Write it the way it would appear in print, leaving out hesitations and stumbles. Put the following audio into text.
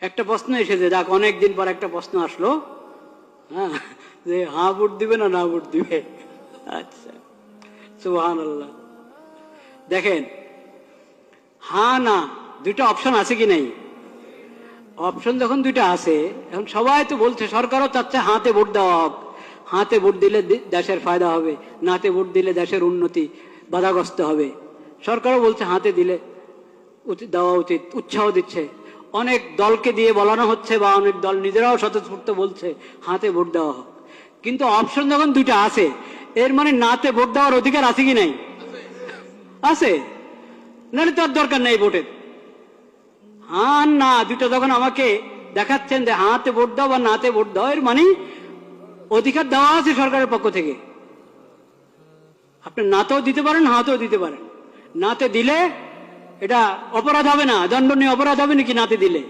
একটা প্রশ্ন এসেছে, যাক অনেকদিন পর একটা প্রশ্ন আসলো, হ্যাঁ, যে হ্যাঁ ভোট দিবে না ভোট দিবে। আচ্ছা, সুবহানাল্লাহ। দেখেন, হ্যাঁ না দুইটা অপশন আছে কি নাই? অপশন যখন দুইটা আছে, এখন সবাই তো বলছে, সরকারও চাচ্ছে হাতে ভোট দেওয়া হোক, হাতে ভোট দিলে দেশের ফায়দা হবে, নাতে ভোট দিলে দেশের উন্নতি বাধাগ্রস্ত হবে। সরকারও বলছে হাতে দিলে দেওয়া উচিত, উৎসাহ দিচ্ছে। অনেক দলকে দিয়ে বলানো হচ্ছে, বা অনেক দল নিজেরাও স্বতঃস্ফূর্ত বলছে হাতে ভোট দেওয়া হোক। কিন্তু অপশন যখন দুইটা আছে, এর মানে নাতে ভোট দেওয়ার অধিকার আছে কি নাই? আছে, নাহলে তো আর দরকার নেই ভোটের। হ্যাঁ না দুইটা যখন আমাকে দেখাচ্ছেন যে হাতে ভোট দাও বা নাতে ভোট দাও, এর মানে অধিকার দেওয়া আছে সরকারের পক্ষ থেকে। আপনি নাতেও দিতে পারেন, হাতেও দিতে পারেন। নাতে দিলে এটা অপরাধ হবে না, দণ্ডনীয় অপরাধ হবে নাকি নাতে দিলে?